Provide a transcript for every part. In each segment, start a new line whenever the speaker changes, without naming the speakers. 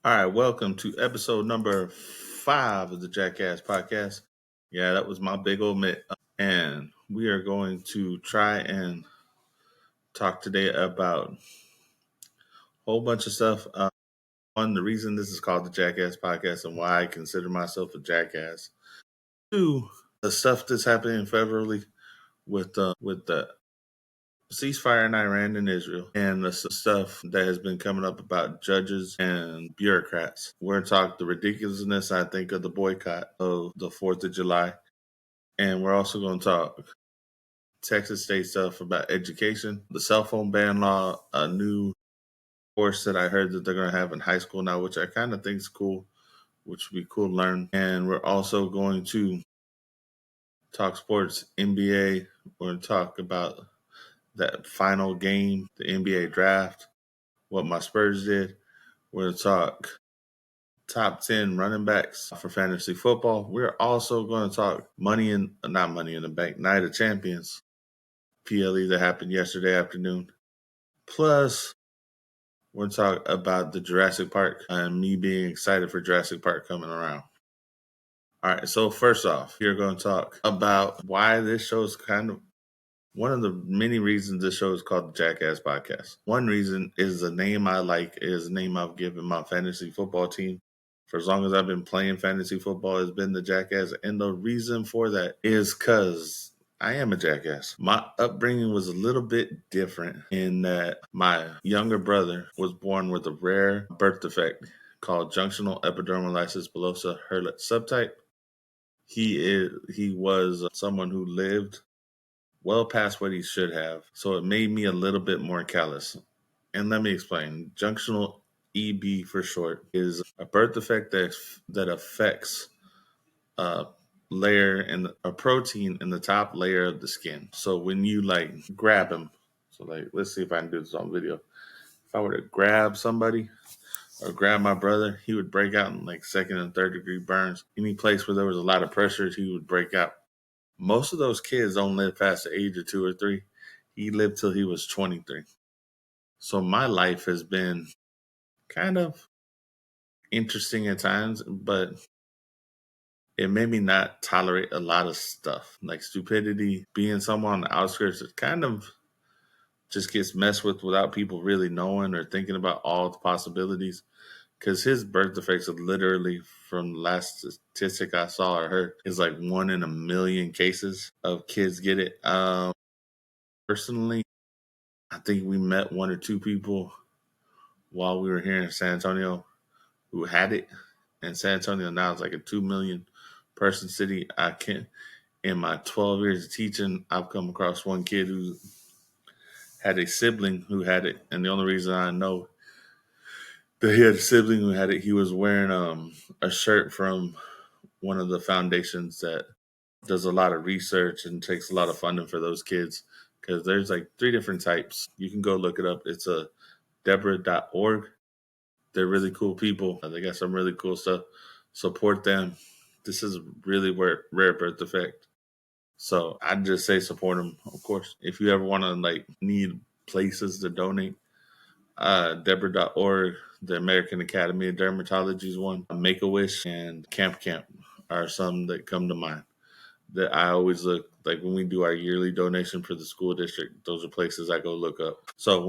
All right, welcome to episode number 5 of the Jackass podcast. Yeah, that was my big old mitt. And we are going to try and talk today about a whole bunch of stuff. One, the reason this is called the Jackass podcast and why I consider myself a jackass. Two, the stuff that's happening federally with the ceasefire in Iran and Israel, and the stuff that has been coming up about judges and bureaucrats. We're going to talk the ridiculousness, I think, of the boycott of the 4th of July. And we're also going to talk Texas state stuff about education, the cell phone ban law, a new course that I heard that they're going to have in high school now, which I kind of think is cool, which would be cool to learn. And we're also going to talk sports, NBA. We're going to talk about that final game, the NBA draft, what my Spurs did. We're going to talk top 10 running backs for fantasy football. We're also going to talk not money in the bank, Night of Champions, PLE that happened yesterday afternoon. Plus, we're going to talk about the Jurassic Park and me being excited for Jurassic Park coming around. All right, so first off, we're going to talk about why this show is kind of one of the many reasons this show is called the Jackass Podcast. One reason is the name I like, is the name I've given my fantasy football team. For as long as I've been playing fantasy football, has been the Jackass. And the reason for that is because I am a jackass. My upbringing was a little bit different in that my younger brother was born with a rare birth defect called junctional epidermolysis bullosa Hurley subtype. He was someone who lived well past what he should have, so it made me a little bit more callous. And let me explain. Junctional EB for short is a birth defect that affects a layer in a protein in the top layer of the skin. So when you grab him, so let's see if I can do this on video. If I were to grab somebody or grab my brother, he would break out in second and third degree burns. Any place where there was a lot of pressure, he would break out. Most of those kids don't live past the age of 2 or 3. He lived till he was 23. So my life has been kind of interesting at times, but it made me not tolerate a lot of stuff like stupidity. Being someone on the outskirts, it kind of just gets messed with without people really knowing or thinking about all the possibilities. Because his birth defects are literally, from the last statistic I saw or heard, is like 1 in a million cases of kids get it. Personally, I think we met 1 or 2 people while we were here in San Antonio who had it. And San Antonio now is like a 2 million person city. In my 12 years of teaching, I've come across one kid who had a sibling who had it. And the only reason I know that he had a sibling who had it, he was wearing a shirt from one of the foundations that does a lot of research and takes a lot of funding for those kids. Because there's 3 different types. You can go look it up. It's a Deborah.org. They're really cool people. They got some really cool stuff. Support them. This is really rare birth defect. So I'd just say support them, of course. If you ever want to need places to donate, Deborah.org, the American Academy of Dermatology is one. Make-A-Wish and Camp are some that come to mind. That I always look, when we do our yearly donation for the school district, those are places I go look up. So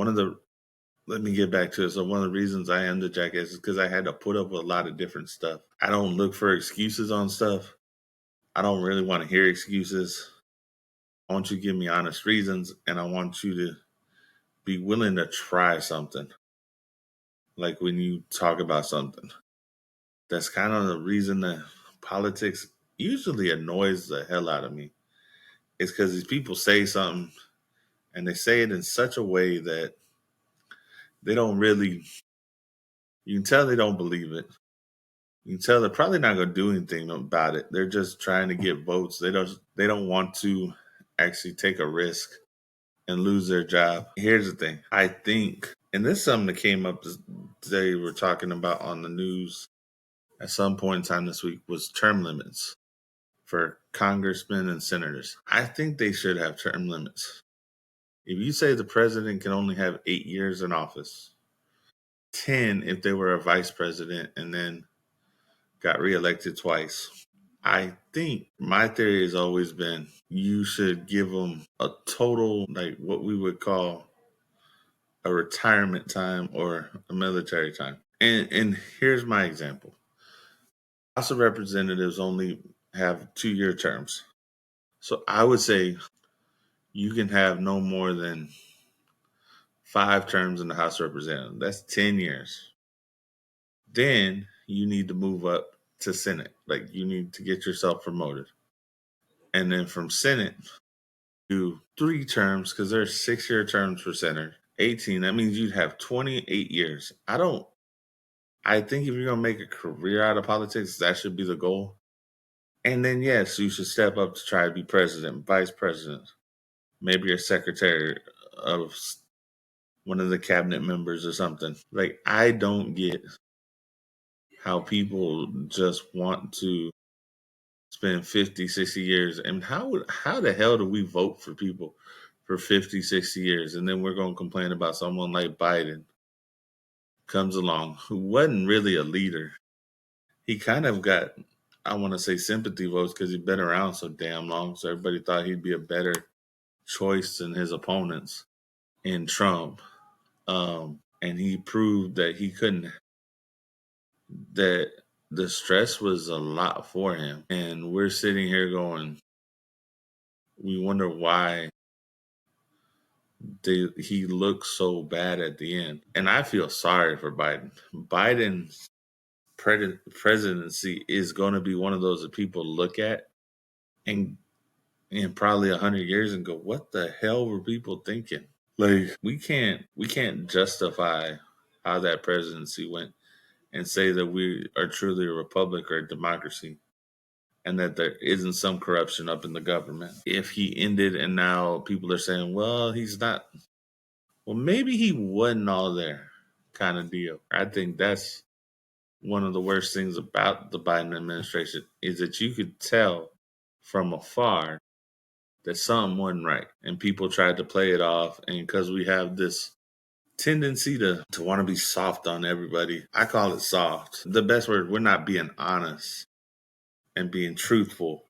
let me get back to it. So one of the reasons I am the jackass is because I had to put up with a lot of different stuff. I don't look for excuses on stuff. I don't really want to hear excuses. I want you to give me honest reasons, and I want you to be willing to try something. Like when you talk about something. That's kind of the reason that politics usually annoys the hell out of me. It's because these people say something, and they say it in such a way that they don't really, you can tell they don't believe it. You can tell they're probably not going to do anything about it. They're just trying to get votes. They don't want to actually take a risk and lose their job. Here's the thing. I think, and this is something that came up they were talking about on the news at some point in time this week, was term limits for congressmen and senators. I think they should have term limits. If you say the president can only have 8 years in office, 10 if they were a vice president and then got reelected twice. I think my theory has always been you should give them a total, like what we would call a retirement time or a military time. And here's my example. House of Representatives only have 2-year terms. So I would say you can have no more than 5 terms in the House of Representatives. That's 10 years. Then you need to move up to Senate. Like you need to get yourself promoted. And then from Senate, do 3 terms because there's 6-year terms for Senate. 18, that means you'd have 28 years. I think if you're going to make a career out of politics, that should be the goal. And then, yes, you should step up to try to be president, vice president. Maybe you're secretary of one of the cabinet members or something. Like, I don't get how people just want to spend 50, 60 years. And how the hell do we vote for people for 50, 60 years? And then we're going to complain about someone like Biden comes along who wasn't really a leader. He kind of got, I want to say, sympathy votes because he'd been around so damn long. So everybody thought he'd be a better choice than his opponents in Trump. And he proved that he couldn't, that the stress was a lot for him. And we're sitting here going, we wonder why he looks so bad at the end. And I feel sorry for Biden. Biden's presidency is going to be one of those that people look at and in probably 100 years and go, what the hell were people thinking? Like we can't justify how that presidency went and say that we are truly a republic or a democracy and that there isn't some corruption up in the government. If he ended and now people are saying, well, he's not, well, maybe he wasn't all there kind of deal. I think that's one of the worst things about the Biden administration is that you could tell from afar that something wasn't right. And people tried to play it off. And because we have this tendency to want to be soft on everybody, I call it soft. The best word, we're not being honest and being truthful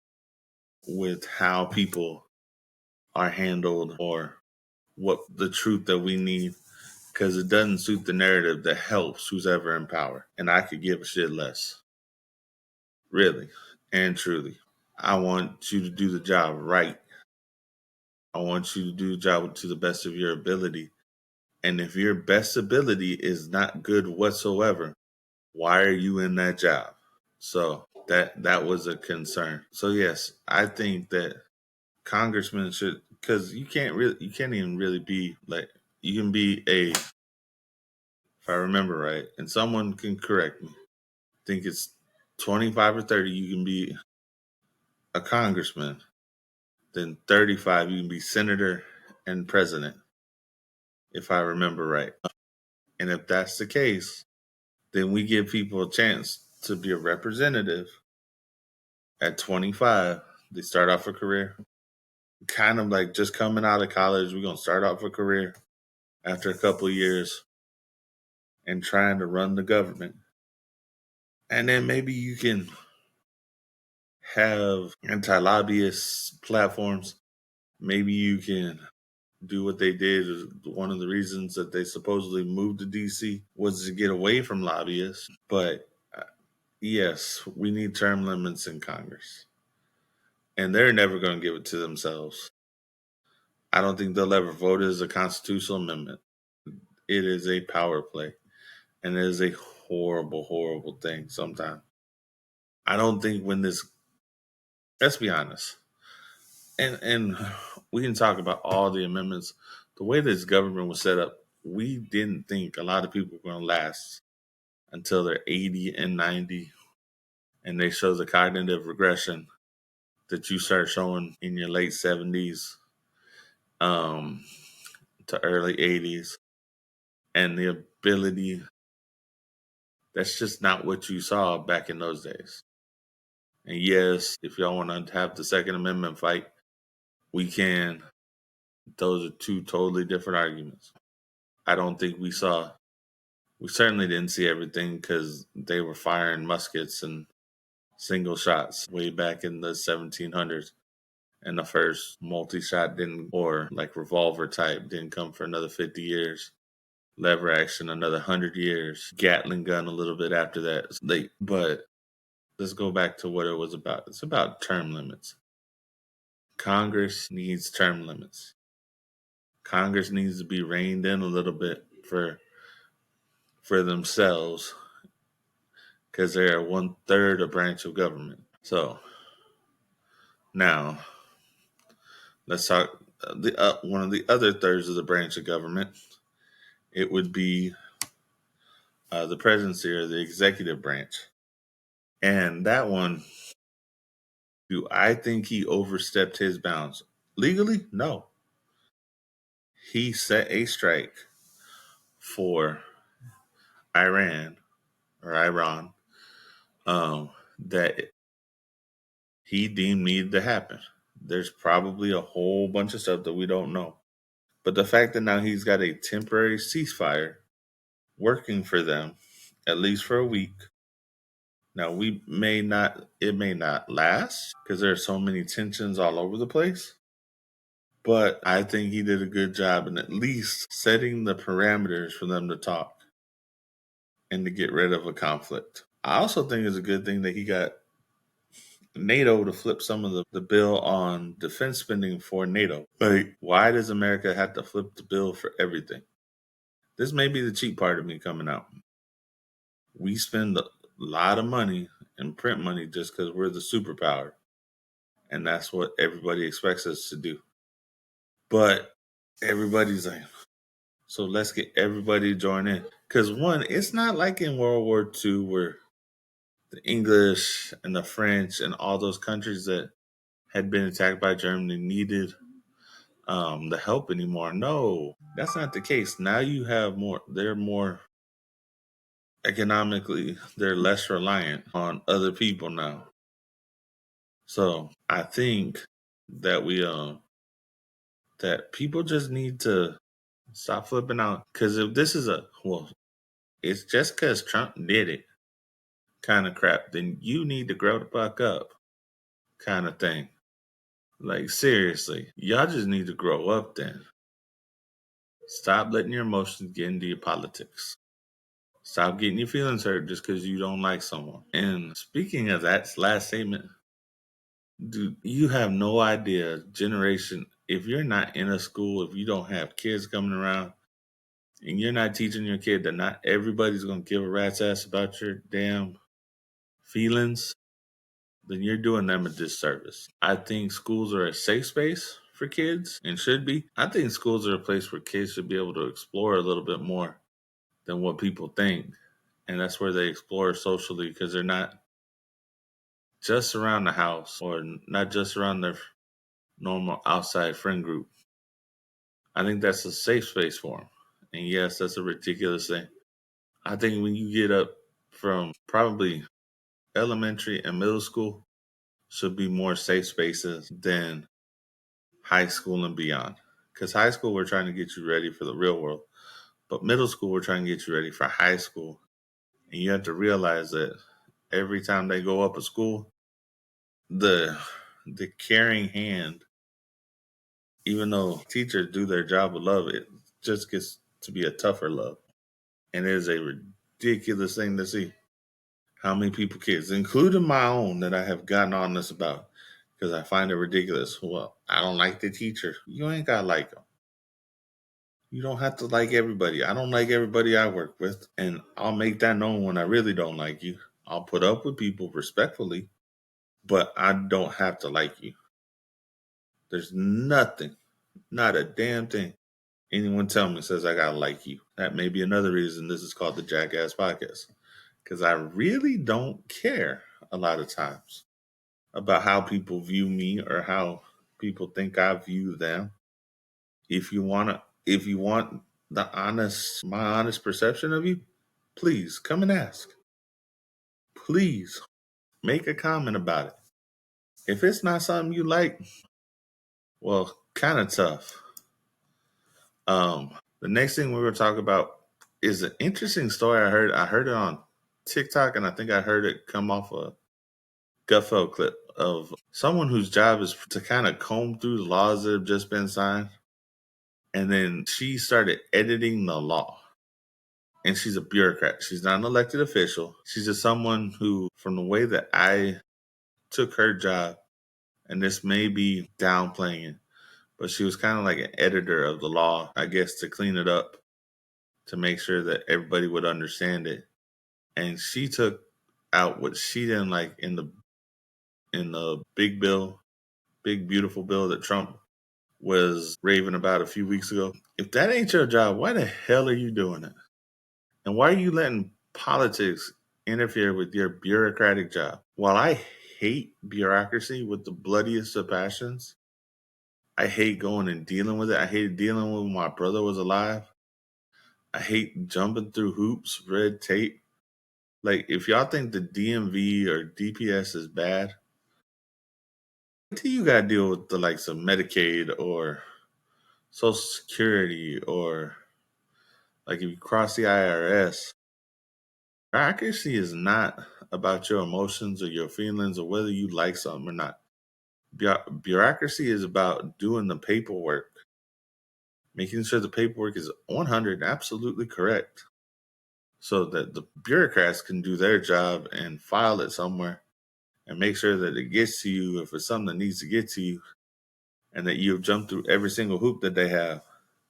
with how people are handled or what the truth that we need because it doesn't suit the narrative that helps who's ever in power. And I could give a shit less. Really and truly. I want you to do the job right. I want you to do the job to the best of your ability. And if your best ability is not good whatsoever, why are you in that job? So that was a concern. So yes, I think that congressmen should, because you can't even really be like, you can be if I remember right, and someone can correct me, I think it's 25 or 30, you can be a congressman. Then 35, you can be senator and president, if I remember right. And if that's the case, then we give people a chance to be a representative at 25. They start off a career, kind of like just coming out of college. We're going to start off a career after a couple of years and trying to run the government. And then maybe you can have anti lobbyist platforms. Maybe you can do what they did. One of the reasons that they supposedly moved to DC was to get away from lobbyists. But yes, we need term limits in Congress. And they're never going to give it to themselves. I don't think they'll ever vote as a constitutional amendment. It is a power play. And it is a horrible, horrible thing sometimes. I don't think when this, let's be honest, and we can talk about all the amendments. The way this government was set up, we didn't think a lot of people were going to last until they're 80 and 90. And they show the cognitive regression that you start showing in your late 70s um, to early 80s. And the ability, that's just not what you saw back in those days. And yes, if y'all want to have the Second Amendment fight, we can. Those are two totally different arguments. I don't think we saw We certainly didn't see everything because they were firing muskets and single shots way back in the 1700s. And the first multi shot didn't, or like revolver type, didn't come for another 50 years. Lever action, another 100 years. Gatling gun, a little bit after that. It's late. But let's go back to what it was about. It's about term limits. Congress needs term limits. Congress needs to be reined in a little bit for themselves because they're 1/3 a branch of government. So now let's talk one of the other thirds of the branch of government. It would be the presidency or the executive branch. And that one, do I think he overstepped his bounds? Legally? No. He set a strike for Iran or Iran that he deemed needed to happen. There's probably a whole bunch of stuff that we don't know. But the fact that now he's got a temporary ceasefire working for them, at least for a week. Now it may not last because there are so many tensions all over the place. But I think he did a good job in at least setting the parameters for them to talk and to get rid of a conflict. I also think it's a good thing that he got NATO to flip some of the bill on defense spending for NATO. Like, why does America have to flip the bill for everything? This may be the cheap part of me coming out. We spend a lot of money and print money just because we're the superpower. And that's what everybody expects us to do. But everybody's like, so let's get everybody to join in. Because one, it's not like in World War II where the English and the French and all those countries that had been attacked by Germany needed the help anymore. No, that's not the case. Now you have more, they're more economically, they're less reliant on other people now. So I think that that people just need to stop flipping out. Because if this is it's just because Trump did it kind of crap, then you need to grow the fuck up kind of thing. Like, seriously, y'all just need to grow up then. Stop letting your emotions get into your politics. Stop getting your feelings hurt just because you don't like someone. And speaking of that last statement, dude, you have no idea, generation, if you're not in a school, if you don't have kids coming around, and you're not teaching your kid that not everybody's going to give a rat's ass about your damn feelings, then you're doing them a disservice. I think schools are a safe space for kids and should be. I think schools are a place where kids should be able to explore a little bit more than what people think. And that's where they explore socially because they're not just around the house or not just around their normal outside friend group. I think that's a safe space for them. And yes, that's a ridiculous thing. I think when you get up from probably elementary and middle school should be more safe spaces than high school and beyond. Because high school, we're trying to get you ready for the real world. But middle school, we're trying to get you ready for high school. And you have to realize that every time they go up a school, the caring hand, even though teachers do their job with love, it just gets to be a tougher love. And it is a ridiculous thing to see how many people, kids, including my own, that I have gotten on this about because I find it ridiculous. Well, I don't like the teacher. You ain't got to like them. You don't have to like everybody. I don't like everybody I work with. And I'll make that known when I really don't like you. I'll put up with people respectfully, but I don't have to like you. There's nothing, not a damn thing anyone tell me says I gotta like you. That may be another reason this is called the Jackass Podcast. Because I really don't care a lot of times about how people view me or how people think I view them. If you want my honest perception of you, please come and ask. Please make a comment about it. If it's not something you like, well, kind of tough. The next thing we're going to talk about is an interesting story. I heard it on TikTok, and I think I heard it come off a Gutfeld clip of someone whose job is to kind of comb through the laws that have just been signed, and then she started editing the law. And she's a bureaucrat. She's not an elected official. She's just someone who, from the way that I took her job, and this may be downplaying it, but she was kind of like an editor of the law, I guess, to clean it up, to make sure that everybody would understand it. And she took out what she didn't like in the big bill, big beautiful bill that Trump was raving about a few weeks ago. If that ain't your job, why the hell are you doing it? And why are you letting politics interfere with your bureaucratic job? While I hate bureaucracy with the bloodiest of passions, I hate going and dealing with it. I hated dealing with when my brother was alive. I hate jumping through hoops, red tape. Like, if y'all think the DMV or DPS is bad, wait till you gotta deal with the likes of Medicaid or Social Security, or like if you cross the IRS. Bureaucracy is not about your emotions or your feelings or whether you like something or not. Bureaucracy is about doing the paperwork, making sure the paperwork is 100 absolutely correct, so that the bureaucrats can do their job and file it somewhere and make sure that it gets to you if it's something that needs to get to you, and that you've jumped through every single hoop that they have.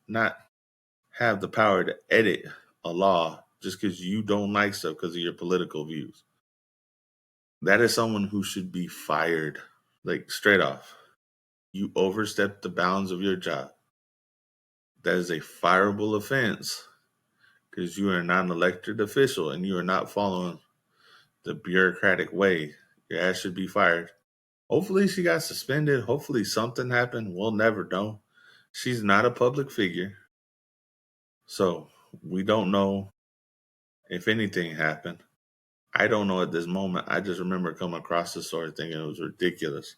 Not have the power to edit a law just because you don't like stuff because of your political views. That is someone who should be fired, like straight off. You overstepped the bounds of your job. That is a fireable offense because you are not an elected official and you are not following the bureaucratic way. Your ass should be fired. Hopefully, she got suspended. Hopefully, something happened. We'll never know. She's not a public figure. So, we don't know if anything happened. I don't know at this moment. I just remember coming across this story thinking it was ridiculous.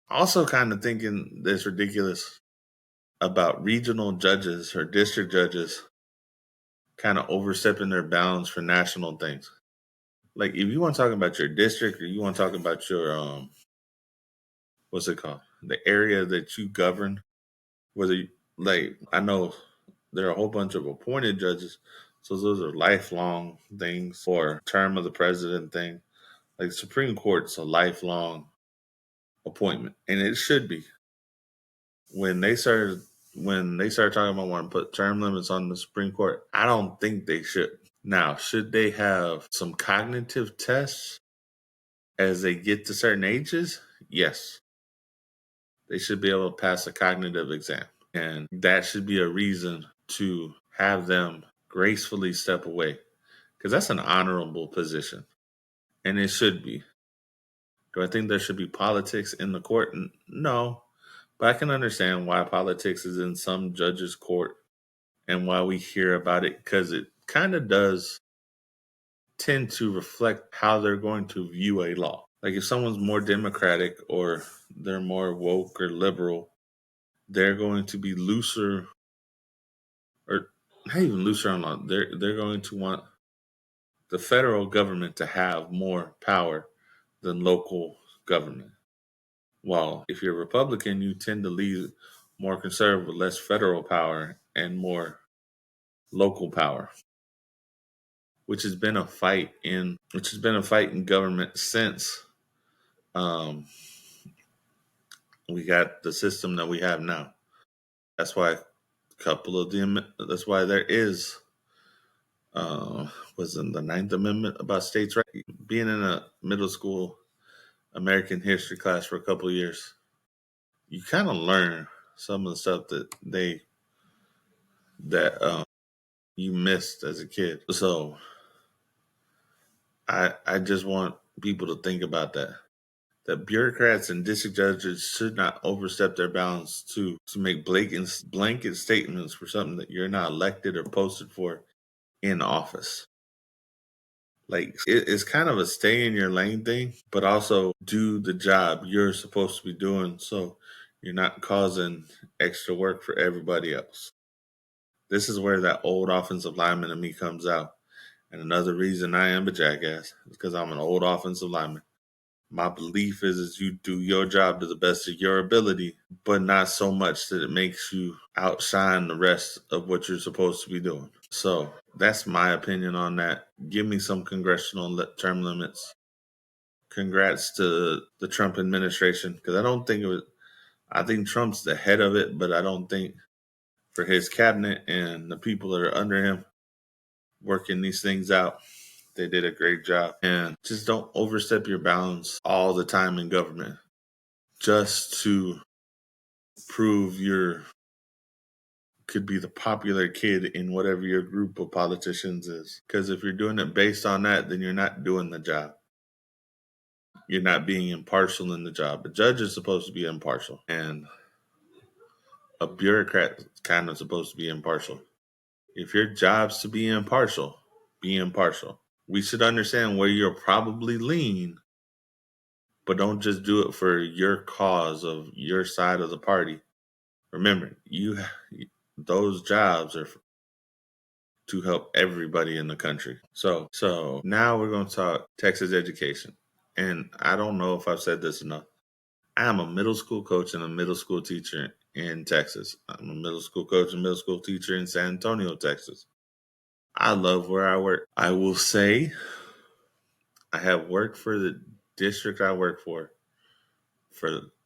Also, kind of thinking that's ridiculous about regional judges or district judges kind of overstepping their bounds for national things. Like, if you want to talk about your district or you want to talk about your what's it called, the area that you govern, whether you, like, I know there are a whole bunch of appointed judges, so those are lifelong things, for term of the president thing. Like, the Supreme Court's a lifelong appointment, and it should be. When they started talking about wanting to put term limits on the Supreme Court, I don't think they should. Now, should they have some cognitive tests as they get to certain ages? Yes. They should be able to pass a cognitive exam. And that should be a reason to have them gracefully step away. Because that's an honorable position. And it should be. Do I think there should be politics in the court? No. But I can understand why politics is in some judges' court and why we hear about it, because it kind of does tend to reflect how they're going to view a law. Like, if someone's more democratic or they're more woke or liberal, they're going to be looser, or not even looser on law. They're going to want the federal government to have more power than local government. While if you're Republican, you tend to lean more conservative with less federal power and more local power, which has been a fight in government since um, we got the system that we have now. That's why that's why there is was in the Ninth Amendment about states' rights. Being in a middle school American history class for a couple of years, you kind of learn some of the stuff that you missed as a kid. So I just want people to think about that. That bureaucrats and district judges should not overstep their bounds to make blanket statements for something that you're not elected or posted for in office. Like, it's kind of a stay in your lane thing, but also do the job you're supposed to be doing, so you're not causing extra work for everybody else. This is where that old offensive lineman in me comes out. And another reason I am a jackass is because I'm an old offensive lineman. My belief is you do your job to the best of your ability, but not so much that it makes you outshine the rest of what you're supposed to be doing. So that's my opinion on that. Give me some congressional term limits. Congrats to the Trump administration, because I don't think it was. I think Trump's the head of it, but I don't think for his cabinet and the people that are under him working these things out, they did a great job. And just don't overstep your bounds all the time in government just to prove you're could be the popular kid in whatever your group of politicians is. Because if you're doing it based on that, then you're not doing the job. You're not being impartial in the job. A judge is supposed to be impartial, and a bureaucrat is kind of supposed to be impartial. If your job's to be impartial, be impartial. We should understand where you're probably lean, but don't just do it for your cause of your side of the party. Remember, those jobs are to help everybody in the country. So now we're going to talk Texas education. And I don't know if I've said this enough. I am a middle school coach and a middle school teacher in Texas. I'm a middle school coach and middle school teacher in San Antonio, Texas. I love where I work. I will say I have worked for the district I work for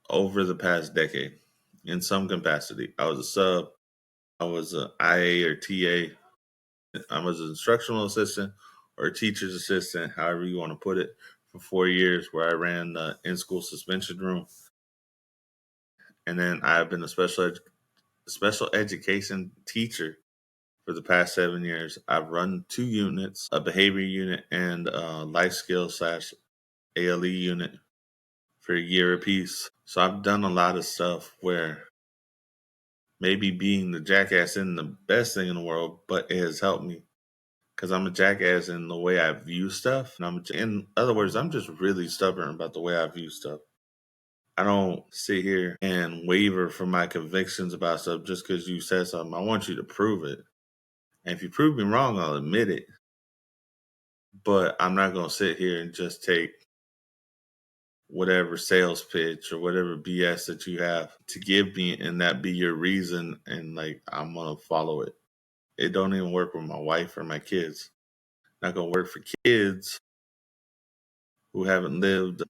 over the past decade in some capacity. I was a sub, I was an IA or TA, I was an instructional assistant or a teacher's assistant, however you want to put it, for 4 years, where I ran the in-school suspension room. And then I've been a special education teacher for the past 7 years. I've run 2 units, a behavior unit and a life skills / ALE unit for a year apiece. So I've done a lot of stuff where maybe being the jackass isn't the best thing in the world, but it has helped me because I'm a jackass in the way I view stuff. And in other words, I'm just really stubborn about the way I view stuff. I don't sit here and waver from my convictions about stuff just because you said something. I want you to prove it. And if you prove me wrong, I'll admit it. But I'm not going to sit here and just take whatever sales pitch or whatever BS that you have to give me and that be your reason and like I'm going to follow it. It don't even work with my wife or my kids. Not going to work for kids who haven't lived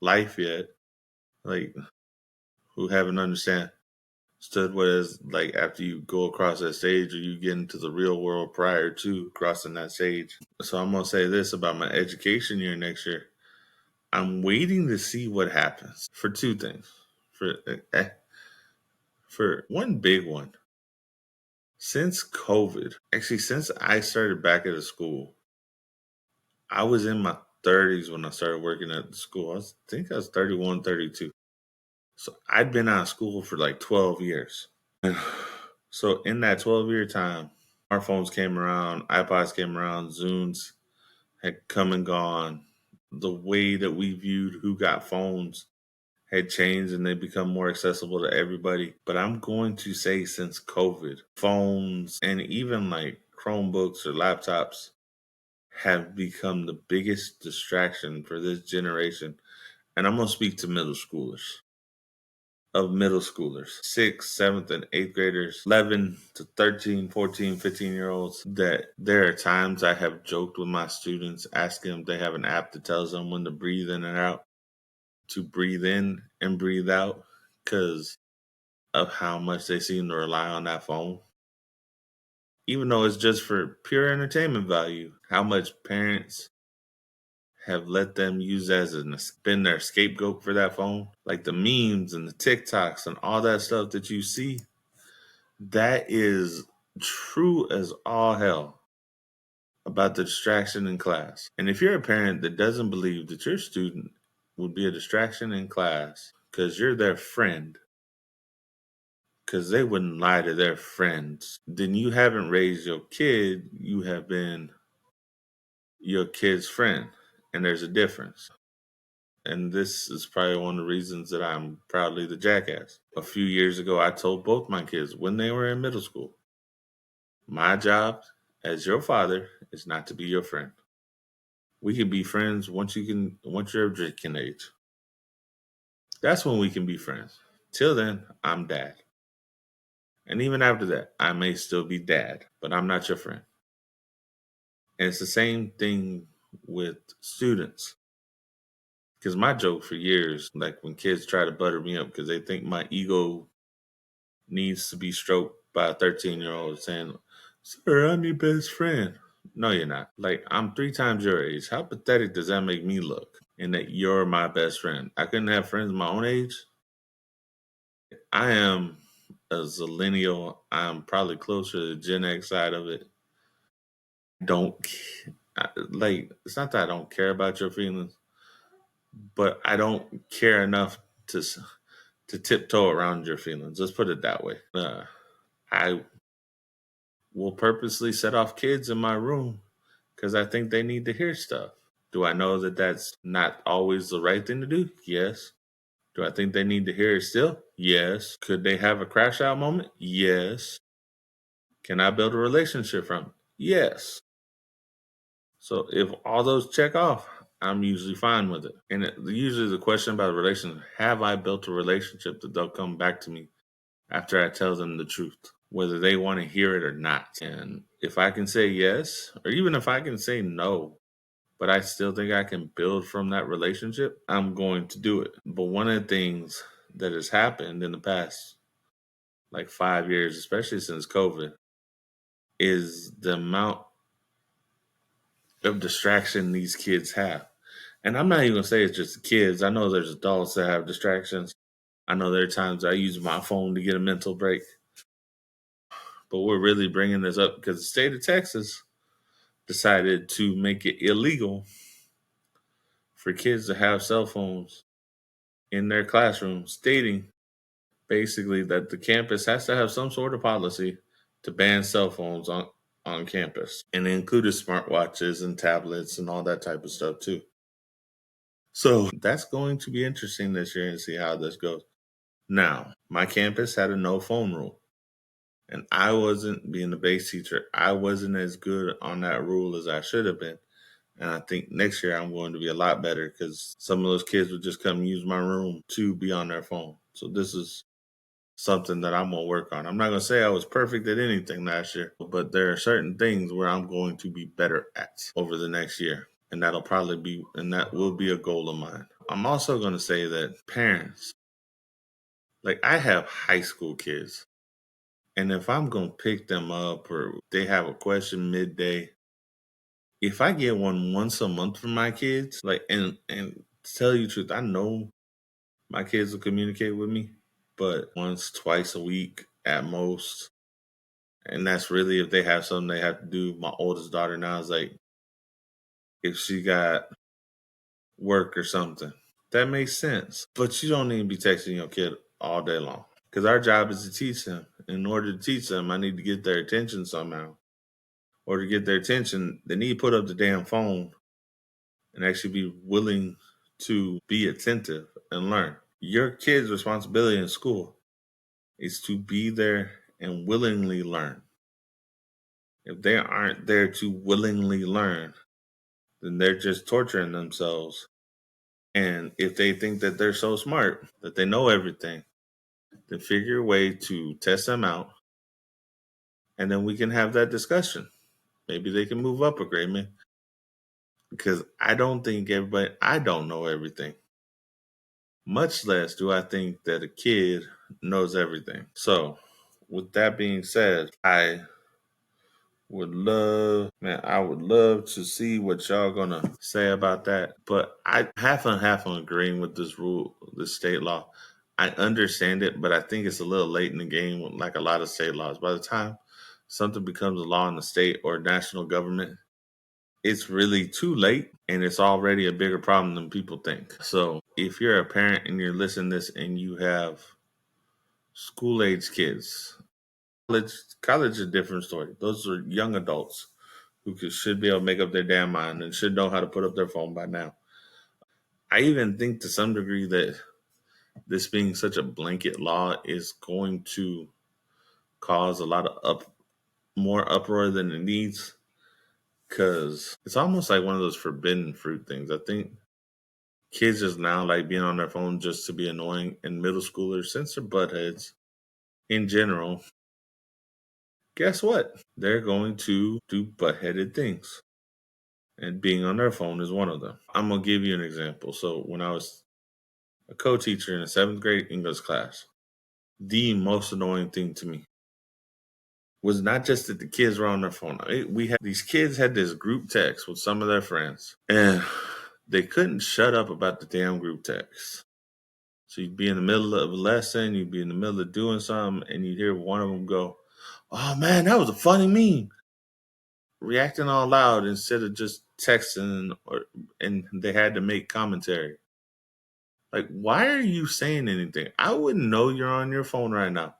life yet, like who haven't understood what is like after you go across that stage or you get into the real world prior to crossing that stage. So I'm gonna say this about my education year next year. I'm waiting to see what happens for 2 things. For one big one, since COVID, actually since I started back at a school, I was in my 30s when I started working at the school. think I was 31, 32. So I'd been out of school for like 12 years. So in that 12-year time, smartphones came around, iPods came around, Zooms had come and gone. The way that we viewed who got phones had changed and they become more accessible to everybody. But I'm going to say since COVID, phones and even like Chromebooks or laptops have become the biggest distraction for this generation. And I'm going to speak to middle schoolers. Of middle schoolers, 6th, 7th, and 8th graders, 11 to 13, 14, 15-year-olds, that there are times I have joked with my students, asking them if they have an app that tells them when to breathe in and out, to breathe in and breathe out, because of how much they seem to rely on that phone. Even though it's just for pure entertainment value, how much parents have let them use as been their scapegoat for that phone. Like the memes and the TikToks and all that stuff that you see, that is true as all hell about the distraction in class. And if you're a parent that doesn't believe that your student would be a distraction in class because you're their friend, because they wouldn't lie to their friends, then you haven't raised your kid, you have been your kid's friend. And there's a difference. And this is probably one of the reasons that I'm proudly the jackass. A few years ago, I told both my kids when they were in middle school, My job as your father is not to be your friend. We can be friends once you're of drinking age. That's when we can be friends. Till then, I'm dad. And even after that, I may still be dad, but I'm not your friend. And it's the same thing with students. Because my joke for years, like when kids try to butter me up because they think my ego needs to be stroked by a 13-year-old saying, "Sir, I'm your best friend." No, you're not. Like, I'm 3 times your age. How pathetic does that make me look? And that you're my best friend. I couldn't have friends my own age. I am a zillennial. I'm probably closer to the Gen X side of it. Don't like. It's not that I don't care about your feelings, but I don't care enough to tiptoe around your feelings. Let's put it that way. I will purposely set off kids in my room because I think they need to hear stuff. Do I know that that's not always the right thing to do? Yes. Do I think they need to hear it still? Yes. Could they have a crash out moment? Yes. Can I build a relationship from it? Yes. So if all those check off, I'm usually fine with it. And usually the question about a relationship, have I built a relationship that they'll come back to me after I tell them the truth, whether they want to hear it or not? And if I can say yes, or even if I can say no, but I still think I can build from that relationship, I'm going to do it. But one of the things that has happened in the past like 5 years, especially since COVID, is the amount of distraction these kids have. And I'm not even gonna say it's just the kids. I know there's adults that have distractions. I know there are times I use my phone to get a mental break. But we're really bringing this up because the state of Texas decided to make it illegal for kids to have cell phones in their classrooms, stating basically that the campus has to have some sort of policy to ban cell phones on campus. And it included smartwatches and tablets and all that type of stuff too. So that's going to be interesting this year and see how this goes. Now, my campus had a no phone rule. And I wasn't, being the base teacher, I wasn't as good on that rule as I should have been. And I think next year I'm going to be a lot better because some of those kids would just come use my room to be on their phone. So this is something that I'm going to work on. I'm not going to say I was perfect at anything last year, but there are certain things where I'm going to be better at over the next year. And that will be a goal of mine. I'm also going to say that parents, like I have high school kids, and if I'm going to pick them up or they have a question midday, if I get one once a month from my kids, like, and to tell you the truth, I know my kids will communicate with me, but once, twice a week at most. And that's really if they have something they have to do. My oldest daughter now is like, if she got work or something, that makes sense. But you don't need to be texting your kid all day long because our job is to teach them. In order to teach them, I need to get their attention somehow. Or to get their attention, they need to put up the damn phone and actually be willing to be attentive and learn. Your kid's responsibility in school is to be there and willingly learn. If they aren't there to willingly learn, then they're just torturing themselves. And if they think that they're so smart that they know everything, then figure a way to test them out and then we can have that discussion. Maybe they can move up a grade, man. Because I don't know everything. Much less do I think that a kid knows everything. So, with that being said, I would love to see what y'all gonna say about that. But I half and half on agreeing with this rule, this state law. I understand it, but I think it's a little late in the game, like a lot of state laws. By the time something becomes a law in the state or national government, it's really too late and it's already a bigger problem than people think. So if you're a parent and you're listening to this and you have school age kids, college is a different story. Those are young adults who should be able to make up their damn mind and should know how to put up their phone by now. I even think to some degree that this being such a blanket law is going to cause a lot of more uproar than it needs because it's almost like one of those forbidden fruit things. I think kids just now like being on their phone just to be annoying, and middle schoolers, since they're buttheads in general, guess what? They're going to do buttheaded things. And being on their phone is one of them. I'm going to give you an example. So, when I was a co teacher in a seventh grade English class, the most annoying thing to me was not just that the kids were on their phone. We had these kids had this group text with some of their friends, and they couldn't shut up about the damn group text. So you'd be in the middle of a lesson, you'd be in the middle of doing something, and you'd hear one of them go, "Oh man, that was a funny meme," reacting all loud instead of just texting, and they had to make commentary. Like, why are you saying anything? I wouldn't know you're on your phone right now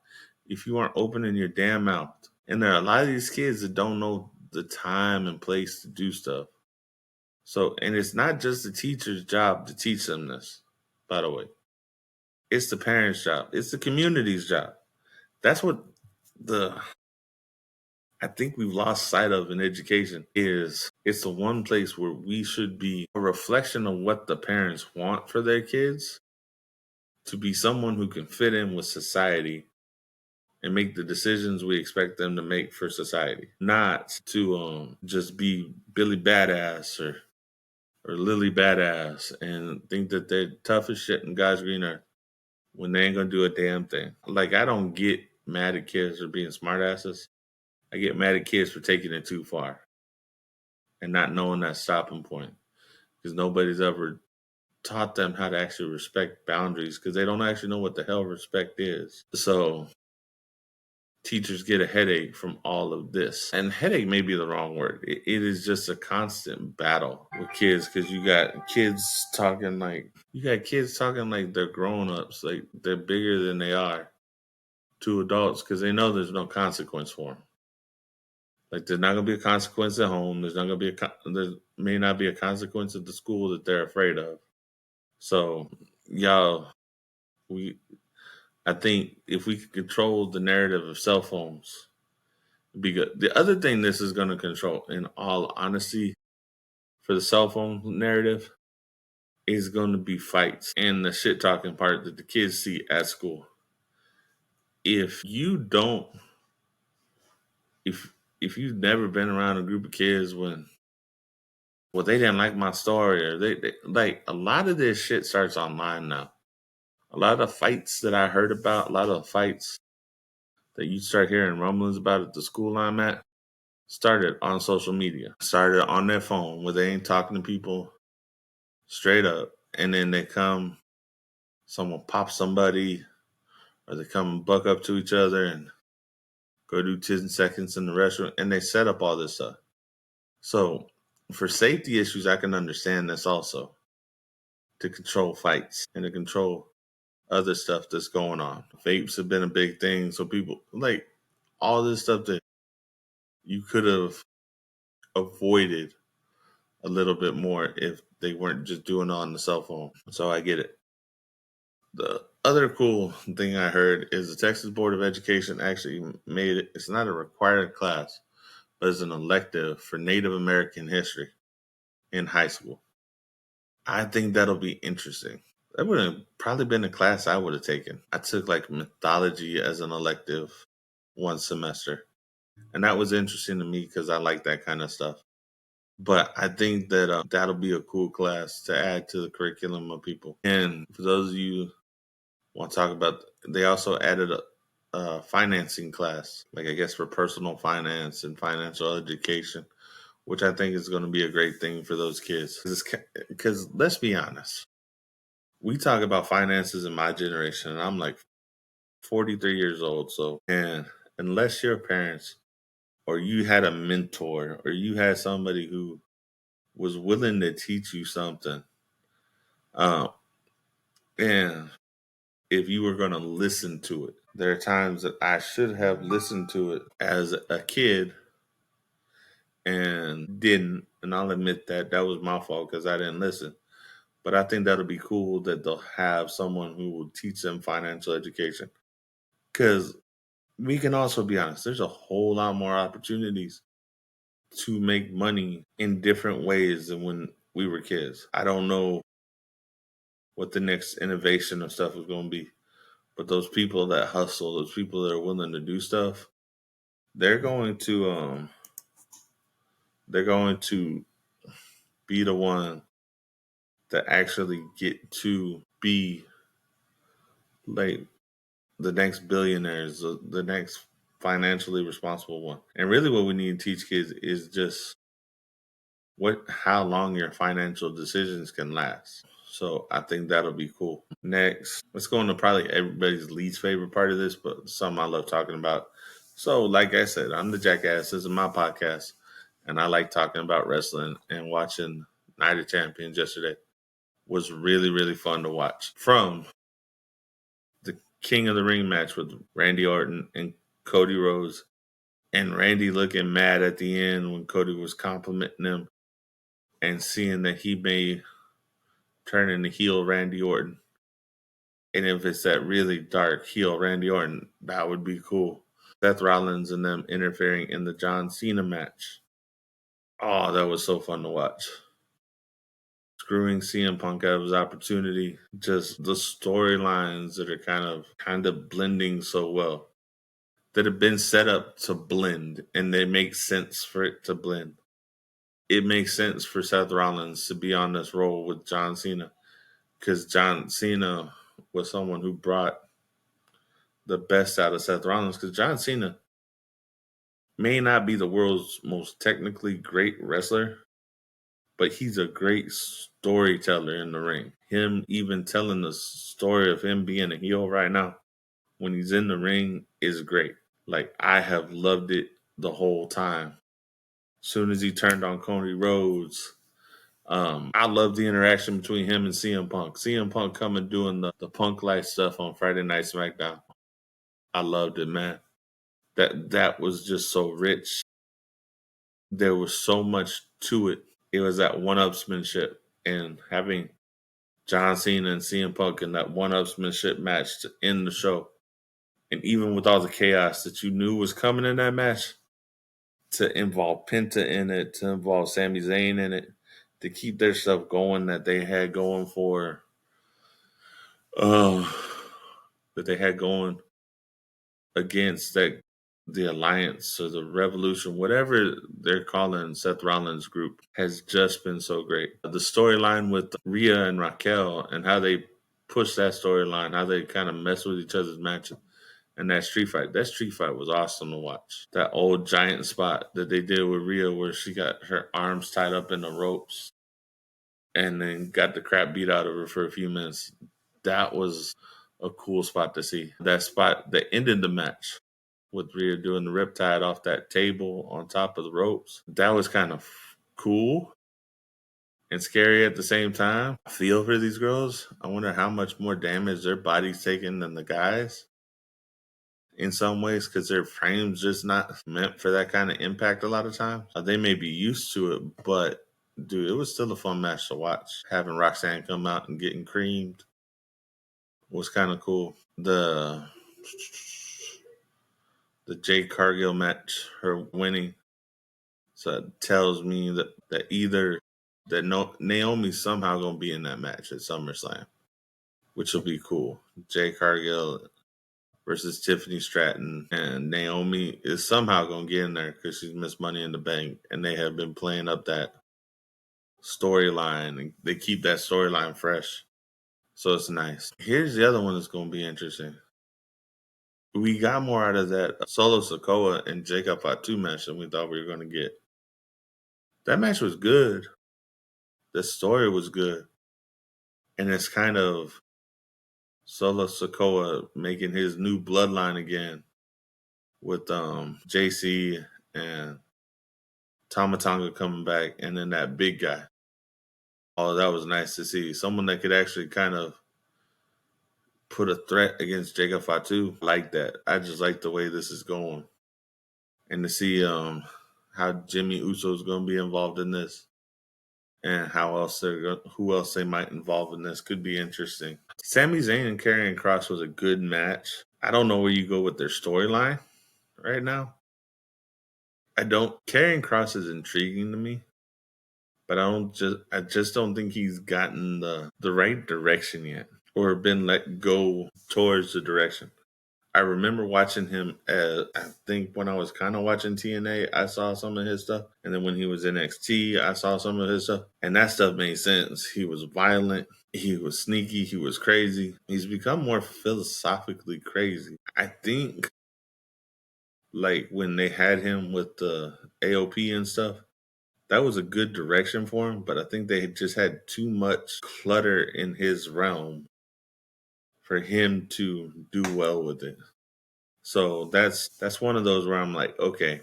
if you aren't opening your damn mouth. And there are a lot of these kids that don't know the time and place to do stuff. So, and it's not just the teacher's job to teach them this, by the way. It's the parents' job. It's the community's job. That's what the I think we've lost sight of in education is it's the one place where we should be a reflection of what the parents want for their kids to be someone who can fit in with society and make the decisions we expect them to make for society, not to just be Billy Badass or Lily Badass and think that they're tough as shit in God's green earth when they ain't gonna do a damn thing. Like, I don't get mad at kids for being smartasses. I get mad at kids for taking it too far and not knowing that stopping point because nobody's ever taught them how to actually respect boundaries because they don't actually know what the hell respect is. So teachers get a headache from all of this. And headache may be the wrong word. It is just a constant battle with kids because you got kids talking like they're grown ups, like they're bigger than they are to adults because they know there's no consequence for them. Like, there's not gonna be a consequence at home. There may not be a consequence at the school that they're afraid of. So, y'all, we I think if we could control the narrative of cell phones, it'd be good. The other thing this is going to control, in all honesty, for the cell phone narrative, is going to be fights and the shit talking part that the kids see at school. If you don't, if if you've never been around a group of kids when well they didn't like my story or they like a lot of this shit starts online now. A lot of fights that I heard about, a lot of fights that you start hearing rumblings about at the school I'm at started on social media, started on their phone where they ain't talking to people straight up. And then someone pops somebody, or they come and buck up to each other and go do 10 seconds in the restroom, and they set up all this stuff. So, for safety issues, I can understand this also to control fights and to control other stuff that's going on. Vapes have been a big thing. So, people like all this stuff that you could have avoided a little bit more if they weren't just doing it on the cell phone. So I get it. The other cool thing I heard is the Texas Board of Education actually made it, it's not a required class, but it's an elective for Native American history in high school. I think that'll be interesting. That would have probably been a class I would have taken. I took like mythology as an elective one semester. And that was interesting to me because I like that kind of stuff. But I think that that'll be a cool class to add to the curriculum of people. And for those of you who want to talk about, they also added a financing class, like I guess for personal finance and financial education, which I think is going to be a great thing for those kids. Because let's be honest, we talk about finances in my generation, and I'm like 43 years old. So, and unless your parents or you had a mentor or you had somebody who was willing to teach you something, um, and if you were going to listen to it, there are times that I should have listened to it as a kid and didn't. And I'll admit that that was my fault because I didn't listen. But I think that'll be cool that they'll have someone who will teach them financial education. Because we can also be honest, there's a whole lot more opportunities to make money in different ways than when we were kids. I don't know what the next innovation of stuff is going to be, but those people that hustle, those people that are willing to do stuff, they're going to they're going to be the one that actually get to be like the next billionaires, the next financially responsible one. And really what we need to teach kids is just how long your financial decisions can last. So I think that'll be cool. Next, let's go into probably everybody's least favorite part of this, but something I love talking about. So, like I said, I'm the Jackass. This is my podcast, and I like talking about wrestling and watching Night of Champions yesterday was really, really fun to watch. From the King of the Ring match with Randy Orton and Cody Rhodes, and Randy looking mad at the end when Cody was complimenting him and seeing that he may turn into heel Randy Orton. And if it's that really dark heel Randy Orton, that would be cool. Seth Rollins and them interfering in the John Cena match. Oh, that was so fun to watch. Screwing CM Punk out of his opportunity. Just the storylines that are kind of blending so well. That have been set up to blend and they make sense for it to blend. It makes sense for Seth Rollins to be on this role with John Cena because John Cena was someone who brought the best out of Seth Rollins because John Cena may not be the world's most technically great wrestler, but he's a great storyteller in the ring. Him even telling the story of him being a heel right now when he's in the ring is great. Like, I have loved it the whole time. As soon as he turned on Cody Rhodes, I love the interaction between him and CM Punk. CM Punk coming doing the Punk life stuff on Friday Night SmackDown. I loved it, man. That was just so rich. There was so much to it. It was that one-upsmanship and having John Cena and CM Punk in that one-upsmanship match to end the show. And even with all the chaos that you knew was coming in that match, to involve Penta in it, to involve Sami Zayn in it, to keep their stuff going that they had going for, uh, that they had going against the alliance or the revolution, whatever they're calling Seth Rollins' group, has just been so great. The storyline with Rhea and Raquel and how they push that storyline, how they kind of mess with each other's matches. And that street fight was awesome to watch. That old giant spot that they did with Rhea where she got her arms tied up in the ropes and then got the crap beat out of her for a few minutes. That was a cool spot to see. That spot that ended the match with Rhea doing the riptide off that table on top of the ropes. That was kind of cool and scary at the same time. I feel for these girls. I wonder how much more damage their body's taking than the guys in some ways because their frame's just not meant for that kind of impact a lot of times. They may be used to it, but dude, it was still a fun match to watch. Having Roxanne come out and getting creamed was kind of cool. The Jade Cargill match, her winning, so it tells me that either that Naomi's somehow gonna be in that match at SummerSlam, which will be cool. Jade Cargill versus Tiffany Stratton, and Naomi is somehow gonna get in there because she's missed Money in the Bank, and they have been playing up that storyline, and they keep that storyline fresh, so it's nice. Here's the other one that's gonna be interesting. We got more out of that Solo Sikoa and Jacob Fatu match than we thought we were going to get. That match was good. The story was good. And it's kind of Solo Sikoa making his new bloodline again with JC and Tamatanga coming back and then that big guy. Oh, that was nice to see. Someone that could actually kind of put a threat against Jacob Fatu. I like that. I just like the way this is going. And to see how Jimmy Uso is going to be involved in this and who else they might involve in this could be interesting. Sami Zayn and Karrion Kross was a good match. I don't know where you go with their storyline right now. I don't. Carrying Cross is intriguing to me, but I just don't think he's gotten the right direction yet, or been let go towards the direction. I remember watching him I think when I was kind of watching TNA, I saw some of his stuff. And then when he was in NXT, I saw some of his stuff. And that stuff made sense. He was violent, he was sneaky, he was crazy. He's become more philosophically crazy. I think like when they had him with the AOP and stuff, that was a good direction for him, but I think they just had too much clutter in his realm for him to do well with it. So that's one of those where I'm like, okay,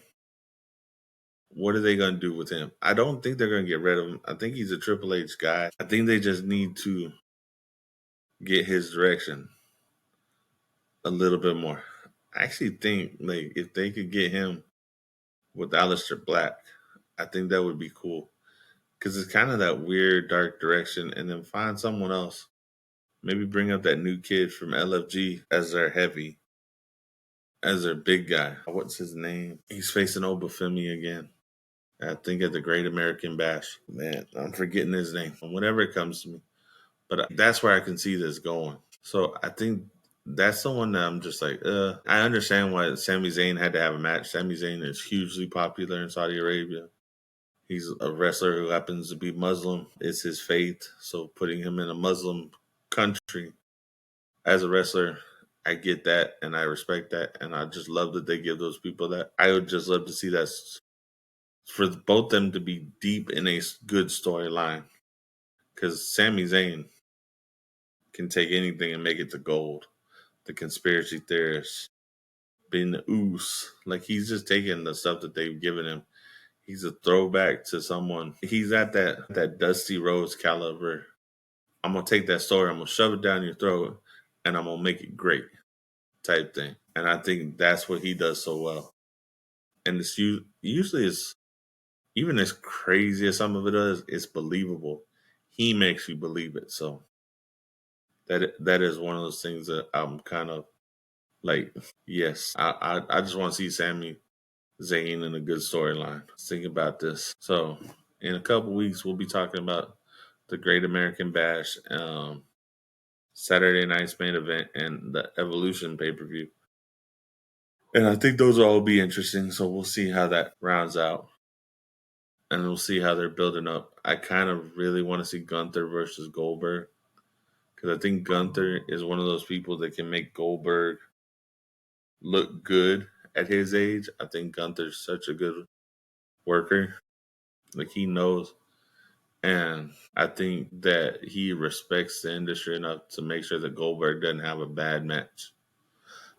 what are they gonna do with him? I don't think they're gonna get rid of him. I think he's a Triple H guy. I think they just need to get his direction a little bit more. I actually think like if they could get him with Aleister Black, I think that would be cool. Because it's kind of that weird dark direction, and then find someone else. Maybe bring up that new kid from LFG as their heavy, as their big guy. What's his name? He's facing Obafemi again. I think at the Great American Bash. Man, I'm forgetting his name. Whenever it comes to me. But that's where I can see this going. So I think that's the one that I'm just like, I understand why Sami Zayn had to have a match. Sami Zayn is hugely popular in Saudi Arabia. He's a wrestler who happens to be Muslim. It's his faith. So putting him in a Muslim country as a wrestler, I get that and I respect that. And I just love that they give those people that. I would just love to see that for both them to be deep in a good storyline. Because Sami Zayn can take anything and make it to gold. The conspiracy theorists, being the oos, like he's just taking the stuff that they've given him. He's a throwback to someone. He's at that Dusty Rhodes caliber. I'm gonna take that story, I'm gonna shove it down your throat, and I'm gonna make it great, type thing. And I think that's what he does so well. And it's usually is even as crazy as some of it is, it's believable. He makes you believe it. So that is one of those things that I'm kind of like, yes, I just want to see Sami Zayn in a good storyline. Think about this. So in a couple weeks, we'll be talking about the Great American Bash, Saturday night's main event, and the Evolution pay per view. And I think those will all be interesting. So we'll see how that rounds out. And we'll see how they're building up. I kind of really want to see Gunther versus Goldberg. Because I think Gunther is one of those people that can make Goldberg look good at his age. I think Gunther's such a good worker. Like he knows. And I think that he respects the industry enough to make sure that Goldberg doesn't have a bad match.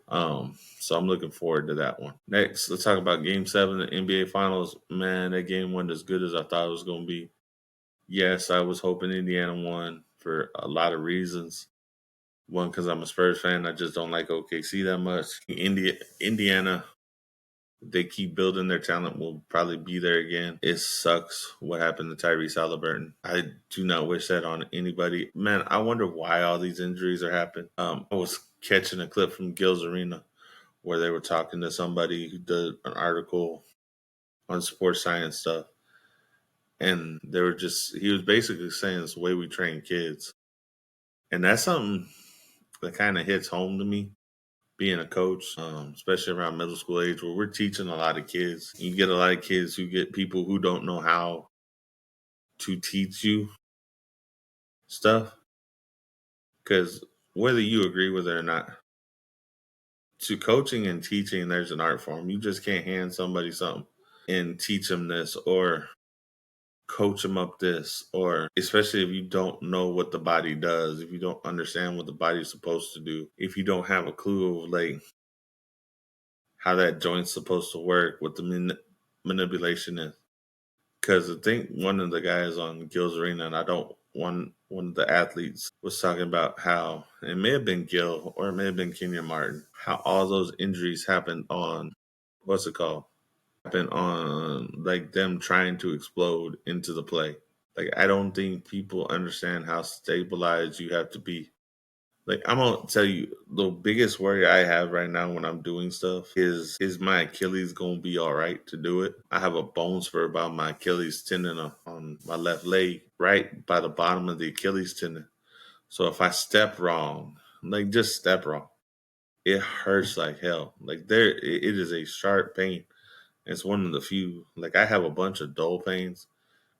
So I'm looking forward to that one. Next, let's talk about Game 7 of the NBA Finals. Man, that game went as good as I thought it was going to be. Yes, I was hoping Indiana won for a lot of reasons. One, because I'm a Spurs fan. I just don't like OKC that much. Indiana, they keep building their talent, will probably be there again. It sucks what happened to Tyrese Halliburton. I do not wish that on anybody. Man, I wonder why all these injuries are happening. I was catching a clip from Gil's Arena where they were talking to somebody who did an article on sports science stuff. And he was basically saying it's the way we train kids. And that's something that kind of hits home to me being a coach, especially around middle school age where we're teaching a lot of kids. You get a lot of kids who get people who don't know how to teach you stuff. Because whether you agree with it or not, to coaching and teaching, there's an art form. You just can't hand somebody something and teach them this or coach them up this, or especially if you don't know what the body does, if you don't understand what the body's supposed to do, if you don't have a clue of like how that joint's supposed to work, what the manipulation is. Because I think one of the guys on Gil's Arena, and I don't one of the athletes was talking about how it may have been Gil or it may have been Kenyon Martin, how all those injuries happened on what's it called? Happened on like them trying to explode into the play. Like I don't think people understand how stabilized you have to be Like I'm gonna tell you, the biggest worry I have right now when I'm doing stuff is my Achilles gonna be all right to do it? I have a bone spur about my Achilles tendon on my left leg, right by the bottom of the Achilles tendon. So if I step wrong, like just step wrong, it hurts like hell. Like it is a sharp pain. It's one of the few. Like I have a bunch of dull pains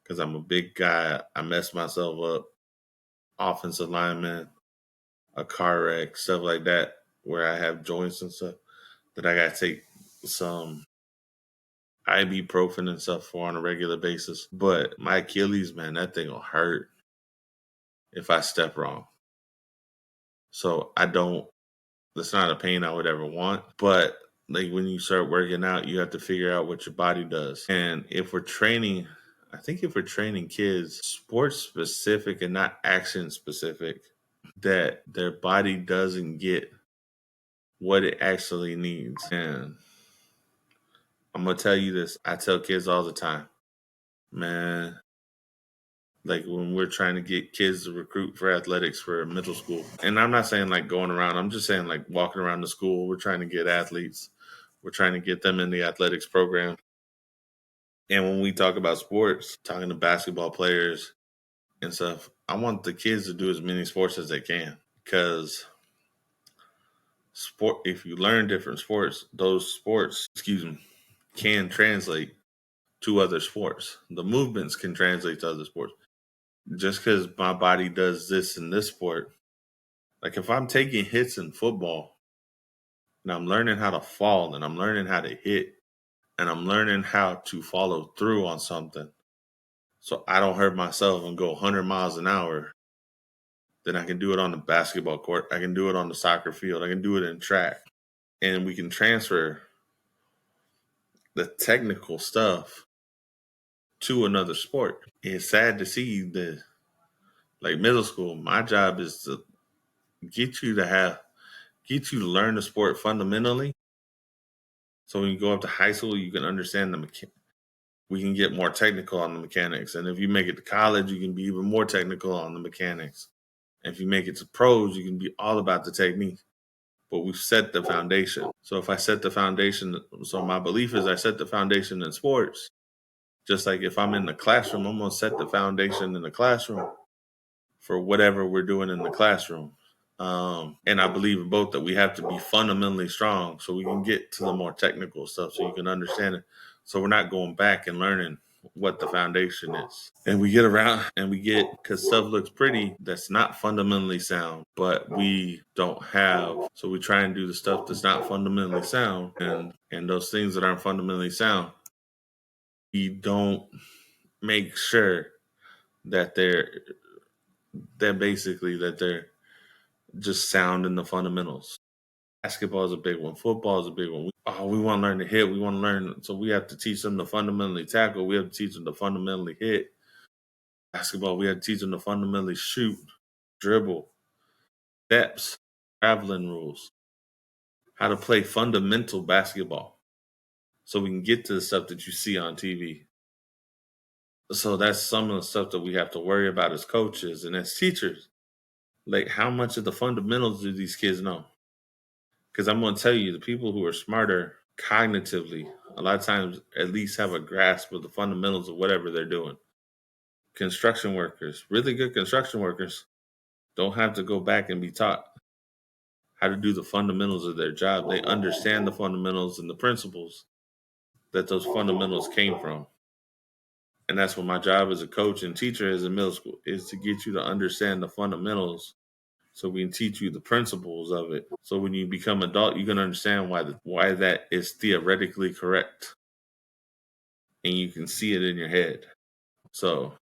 because I'm a big guy. I mess myself up. Offensive lineman, a car wreck, stuff like that, where I have joints and stuff that I gotta take some ibuprofen and stuff for on a regular basis. But my Achilles, man, that thing will hurt if I step wrong. So I don't. That's not a pain I would ever want. But like when you start working out, you have to figure out what your body does. And if we're training, I think if we're training kids, sports specific and not action specific, that their body doesn't get what it actually needs. And I'm gonna tell you this. I tell kids all the time, man, like when we're trying to get kids to recruit for athletics for middle school. And I'm not saying like going around, I'm just saying like walking around the school, we're trying to get athletes. We're trying to get them in the athletics program. And when we talk about sports, talking to basketball players and stuff, I want the kids to do as many sports as they can because sport if you learn different sports, those sports, excuse me, can translate to other sports. The movements can translate to other sports. Just because my body does this in this sport, like if I'm taking hits in football and I'm learning how to fall and I'm learning how to hit and I'm learning how to follow through on something so I don't hurt myself and go 100 miles an hour, then I can do it on the basketball court. I can do it on the soccer field. I can do it in track. And we can transfer the technical stuff to another sport. It's sad to see the like middle school. My job is to get you to have get you to learn the sport fundamentally. So when you go up to high school, you can understand we can get more technical on the mechanics. And if you make it to college, you can be even more technical on the mechanics. And if you make it to pros, you can be all about the technique. But we've set the foundation. So if I set the foundation, so my belief is I set the foundation in sports. Just like if I'm in the classroom, I'm gonna set the foundation in the classroom for whatever we're doing in the classroom. And I believe in both that we have to be fundamentally strong so we can get to the more technical stuff so you can understand it. So we're not going back and learning what the foundation is. And we get around and we get, because stuff looks pretty, that's not fundamentally sound, but we don't have. So we try and do the stuff that's not fundamentally sound. And those things that aren't fundamentally sound, we don't make sure that they're just sound in the fundamentals. Basketball is a big one. Football is a big one. We want to learn to hit. We want to learn. So we have to teach them to fundamentally tackle. We have to teach them to fundamentally hit. Basketball, we have to teach them to fundamentally shoot, dribble, steps, traveling rules, how to play fundamental basketball so we can get to the stuff that you see on TV. So that's some of the stuff that we have to worry about as coaches and as teachers. Like, how much of the fundamentals do these kids know? Because I'm going to tell you, the people who are smarter cognitively, a lot of times at least have a grasp of the fundamentals of whatever they're doing. Construction workers, really good construction workers, don't have to go back and be taught how to do the fundamentals of their job. They understand the fundamentals and the principles that those fundamentals came from. And that's what my job as a coach and teacher is in middle school, is to get you to understand the fundamentals so we can teach you the principles of it. So when you become adult, you can understand why that is theoretically correct, and you can see it in your head. So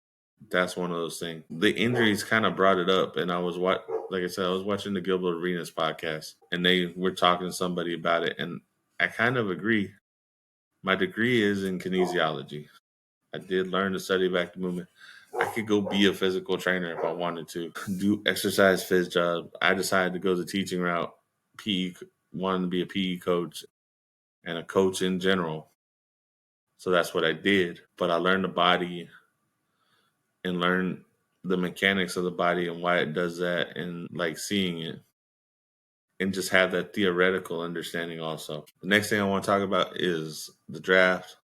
that's one of those things. The injuries kind of brought it up, and like I said, I was watching the Gilbert Arenas podcast, and they were talking to somebody about it, and I kind of agree. My degree is in kinesiology. I did learn to study back to movement. I could go be a physical trainer if I wanted to, do exercise phys job. I decided to go the teaching route. PE, wanted to be a PE coach and a coach in general. So that's what I did. But I learned the body and learned the mechanics of the body and why it does that and like seeing it. and just have that theoretical understanding also. The next thing I want to talk about is the draft.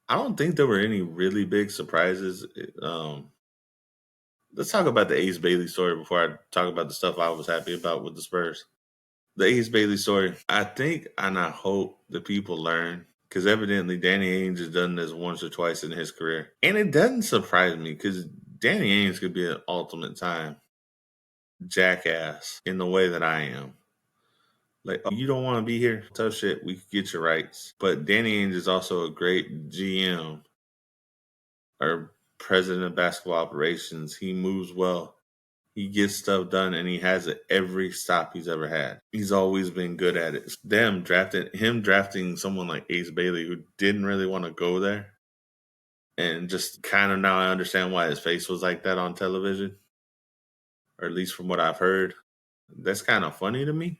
I don't think there were any really big surprises. Let's talk about the Ace Bailey story before I talk about the stuff I was happy about with the Spurs. The Ace Bailey story, I think and I hope that people learn because evidently Danny Ainge has done this once or twice in his career. And it doesn't surprise me because Danny Ainge could be an ultimate time jackass in the way that I am. Like, oh, you don't want to be here? Tough shit. We could get your rights. But Danny Ainge is also a great GM or president of basketball operations. He moves well. He gets stuff done, and he has it every stop he's ever had. He's always been good at it. Drafting someone like Ace Bailey, who didn't really want to go there, and just kind of now I understand why his face was like that on television, or at least from what I've heard. That's kind of funny to me.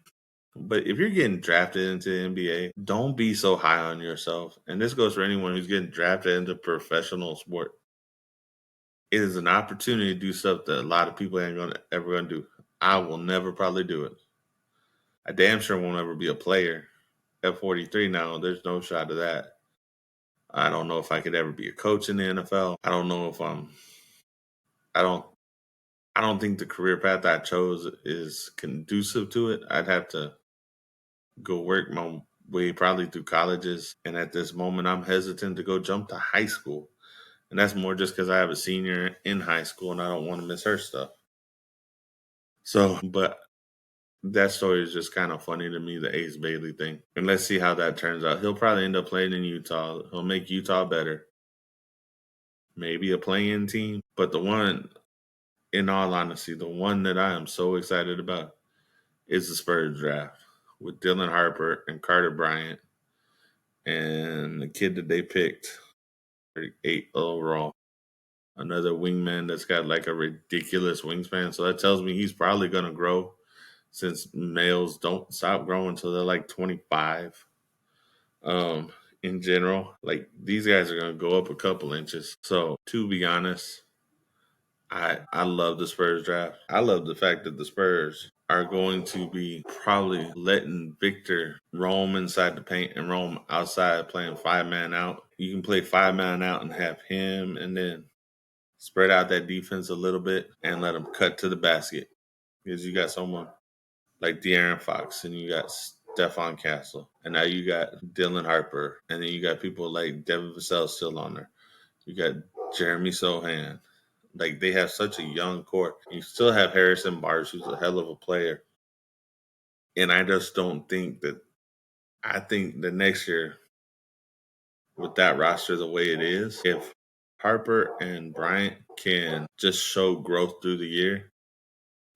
But if you're getting drafted into the NBA, don't be so high on yourself. And this goes for anyone who's getting drafted into professional sport. It is an opportunity to do stuff that a lot of people ain't ever gonna do. I will never probably do it. I damn sure won't ever be a player. At 43 now, there's no shot of that. I don't know if I could ever be a coach in the NFL. I don't know if I don't. I don't think the career path I chose is conducive to it. I'd have to go work my way probably through colleges. And at this moment, I'm hesitant to go jump to high school. And that's more just because I have a senior in high school and I don't want to miss her stuff. So, but that story is just kind of funny to me, the Ace Bailey thing. And let's see how that turns out. He'll probably end up playing in Utah. He'll make Utah better. Maybe a play-in team. But the one, in all honesty, the one that I am so excited about is the Spurs draft with Dylan Harper and Carter Bryant and the kid that they picked, 8 overall. Another wingman that's got like a ridiculous wingspan. So that tells me he's probably going to grow since males don't stop growing until they're like 25. In general, like these guys are going to go up a couple inches. So to be honest, I love the Spurs draft. I love the fact that the Spurs are going to be probably letting Victor roam inside the paint and roam outside playing 5-man out. You can play 5-man out and have him and then spread out that defense a little bit and let him cut to the basket. Because you got someone like De'Aaron Fox and you got Stephon Castle. And now you got Dylan Harper. And then you got people like Devin Vassell still on there. You got Jeremy Sohan. Like they have such a young core. You still have Harrison Barnes, who's a hell of a player. And I just don't think that I think the next year with that roster the way it is, if Harper and Bryant can just show growth through the year,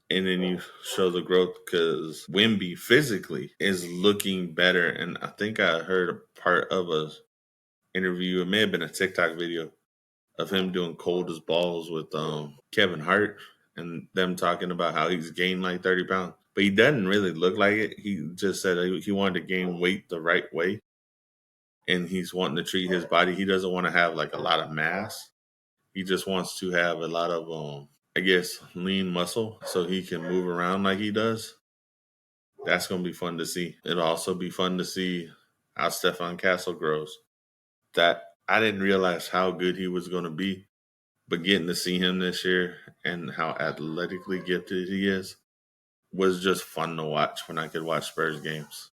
and then you show the growth because Wemby physically is looking better. And I think I heard a part of a interview, it may have been a TikTok video of him doing cold as balls with Kevin Hart and them talking about how he's gained like 30 pounds. But he doesn't really look like it. He just said he wanted to gain weight the right way. And he's wanting to treat his body. He doesn't want to have like a lot of mass. He just wants to have a lot of I guess, lean muscle so he can move around like he does. That's going to be fun to see. It'll also be fun to see how Stephon Castle grows. That I didn't realize how good he was going to be, but getting to see him this year and how athletically gifted he is was just fun to watch when I could watch Spurs games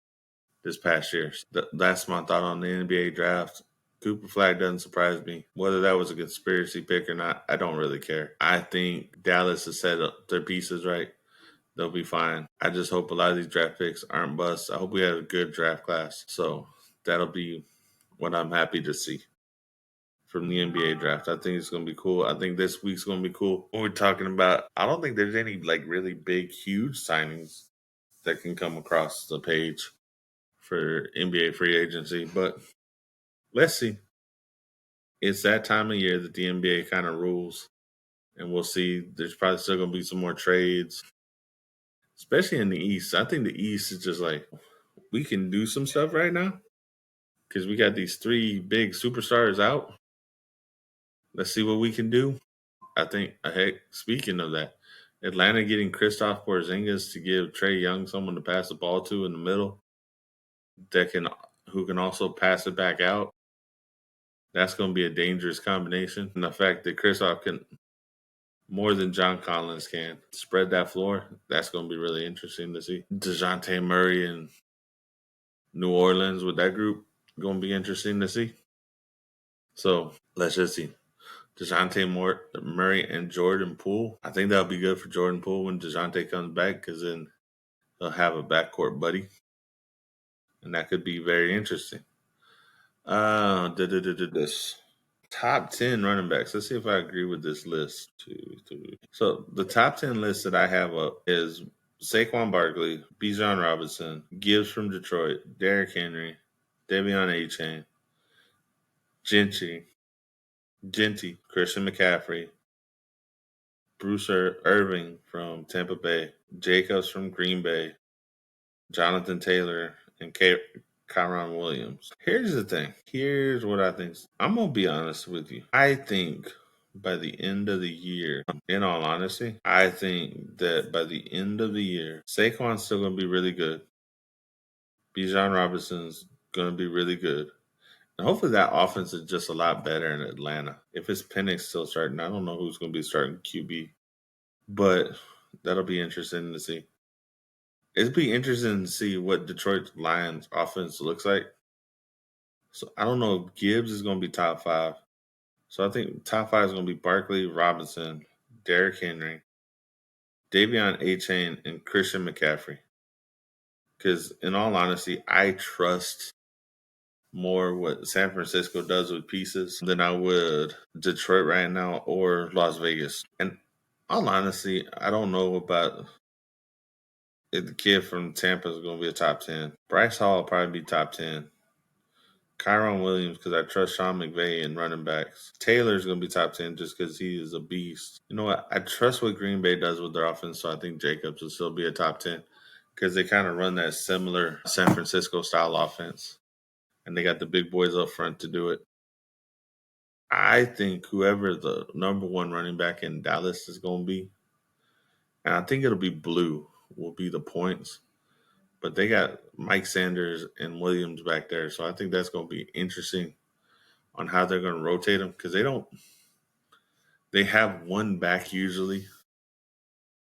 this past year. That's my thought on the NBA draft. Cooper Flag doesn't surprise me. Whether that was a conspiracy pick or not, I don't really care. I think Dallas has set up their pieces right. They'll be fine. I just hope a lot of these draft picks aren't busts. I hope we have a good draft class. So that'll be what I'm happy to see from the NBA draft. I think it's going to be cool. I think this week's going to be cool. When we're talking about, I don't think there's any like really big, huge signings that can come across the page for NBA free agency, but let's see. It's that time of year that the NBA kind of rules, and we'll see. There's probably still going to be some more trades, especially in the East. I think the East is just like, we can do some stuff right now because we got these 3 big superstars out. Let's see what we can do. I think, heck, speaking of that, Atlanta getting Kristaps Porzingis to give Trae Young someone to pass the ball to in the middle that can who can also pass it back out. That's going to be a dangerous combination. And the fact that Kristaps can more than John Collins can spread that floor, that's going to be really interesting to see. DeJounte Murray and New Orleans with that group going to be interesting to see. So let's just see. Murray and Jordan Poole. I think that'll be good for Jordan Poole when DeJounte comes back because then he'll have a backcourt buddy. And that could be very interesting. This top 10 running backs. Let's see if I agree with this list. So the top 10 list that I have up is Saquon Barkley, Bijan Robinson, Gibbs from Detroit, Derrick Henry, Devion A-Chain, Genty, Christian McCaffrey, Bruce Irving from Tampa Bay, Jacobs from Green Bay, Jonathan Taylor, and Kyron Williams. Here's the thing. Here's what I think. I'm going to be honest with you. I think by the end of the year, in all honesty, I think that by the end of the year, Saquon's still going to be really good. Bijan Robinson's going to be really good. And hopefully that offense is just a lot better in Atlanta. If it's Penix still starting, I don't know who's going to be starting QB. But that'll be interesting to see. It'd be interesting to see what Detroit Lions offense looks like. So I don't know if Gibbs is going to be top 5. So I think top 5 is going to be Barkley, Robinson, Derrick Henry, Davion A-Chain, and Christian McCaffrey. Because in all honesty, I trust more what San Francisco does with pieces than I would Detroit right now or Las Vegas. And all honesty, I don't know about if the kid from Tampa is going to be a top 10. Bryce Hall will probably be top 10. Kyron Williams, because I trust Sean McVay in running backs. Taylor's going to be top 10 just because he is a beast. You know what? I trust what Green Bay does with their offense, so I think Jacobs will still be a top 10 because they kind of run that similar San Francisco style offense. And they got the big boys up front to do it. I think whoever the number 1 running back in Dallas is going to be, and I think it'll be Blue, will be the points. But they got Mike Sanders and Williams back there, so I think that's going to be interesting on how they're going to rotate them because they have one back usually,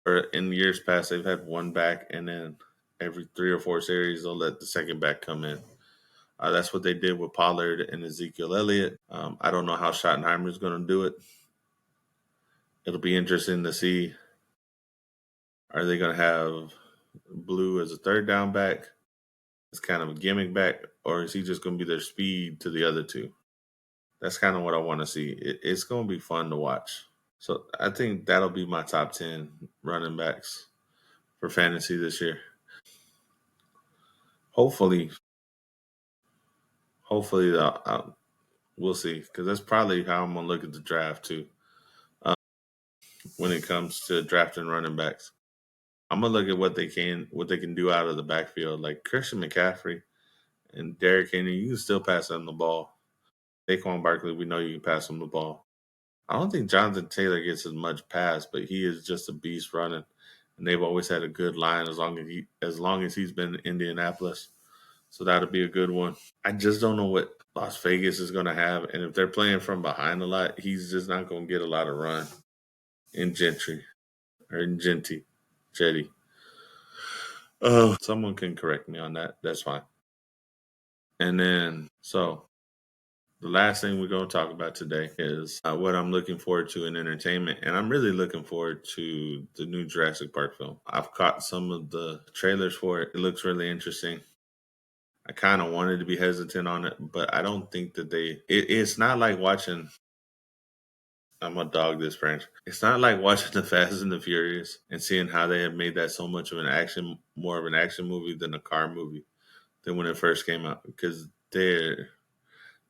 or in years past they've had one back, and then every 3 or 4 series they'll let the second back come in. That's what they did with Pollard and Ezekiel Elliott. I don't know how Schottenheimer is going to do it. It'll be interesting to see. Are they going to have Blue as a third down back? It's kind of a gimmick back, or is he just going to be their speed to the other two? That's kind of what I want to see. It's going to be fun to watch. So I think that'll be my top 10 running backs for fantasy this year. Hopefully, we'll see, because that's probably how I'm going to look at the draft too. When it comes to drafting running backs, I'm going to look at what they can do out of the backfield. Like Christian McCaffrey and Derrick Henry, you can still pass them the ball. Saquon Barkley, we know you can pass him the ball. I don't think Jonathan Taylor gets as much pass, but he is just a beast running. And they've always had a good line as long as he's been in Indianapolis. So that'll be a good one. I just don't know what Las Vegas is going to have. And if they're playing from behind a lot, he's just not going to get a lot of run in Jetty. Someone can correct me on that. That's fine. And then, so the last thing we're going to talk about today is what I'm looking forward to in entertainment. And I'm really looking forward to the new Jurassic Park film. I've caught some of the trailers for it. It looks really interesting. I kind of wanted to be hesitant on it, but I don't think that it's not like watching. I'm a dog this French. It's not like watching the Fast and the Furious and seeing how they have made that so much of more of an action movie than a car movie than when it first came out, because they're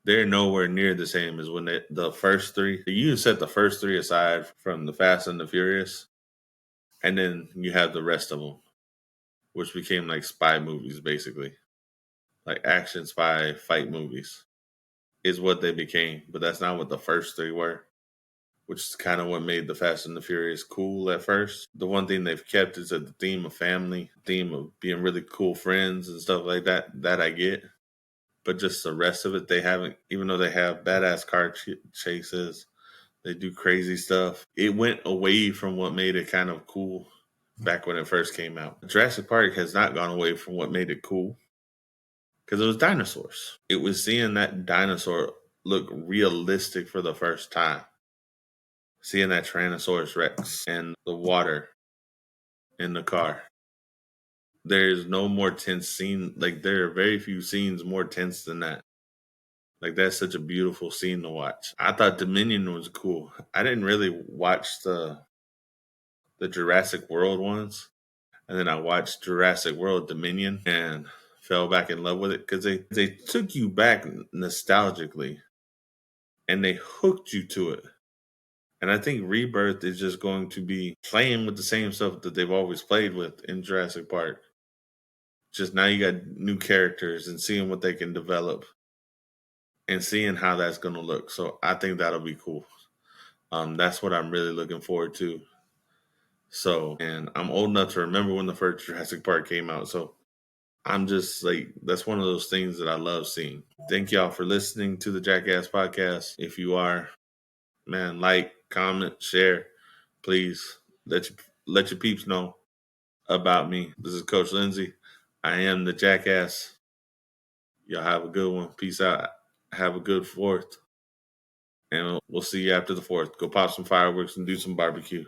nowhere near the same as when the first 3. You set the first 3 aside from the Fast and the Furious, and then you have the rest of them, which became like spy movies basically. Like action spy fight movies is what they became, but that's not what the first 3 were. which is kind of what made the Fast and the Furious cool at first. The one thing they've kept is the theme of family, theme of being really cool friends and stuff like that. That I get, but just the rest of it, they haven't. Even though they have badass car chases, they do crazy stuff. It went away from what made it kind of cool back when it first came out. Jurassic Park has not gone away from what made it cool because it was dinosaurs. It was seeing that dinosaur look realistic for the first time. Seeing that Tyrannosaurus Rex and the water in the car. There's no more tense scene. Like, there are very few scenes more tense than that. Like, that's such a beautiful scene to watch. I thought Dominion was cool. I didn't really watch the Jurassic World ones. And then I watched Jurassic World Dominion and fell back in love with it because they took you back nostalgically and they hooked you to it. And I think Rebirth is just going to be playing with the same stuff that they've always played with in Jurassic Park. Just now you got new characters and seeing what they can develop and seeing how that's going to look. So I think that'll be cool. That's what I'm really looking forward to. So, and I'm old enough to remember when the first Jurassic Park came out. So I'm just like, that's one of those things that I love seeing. Thank y'all for listening to the Jackass Podcast. If you are, man, like, comment, share. Please let your peeps know about me. This is Coach Lindsay. I am the Jackass. Y'all have a good one. Peace out. Have a good 4th. And we'll see you after the 4th. Go pop some fireworks and do some barbecue.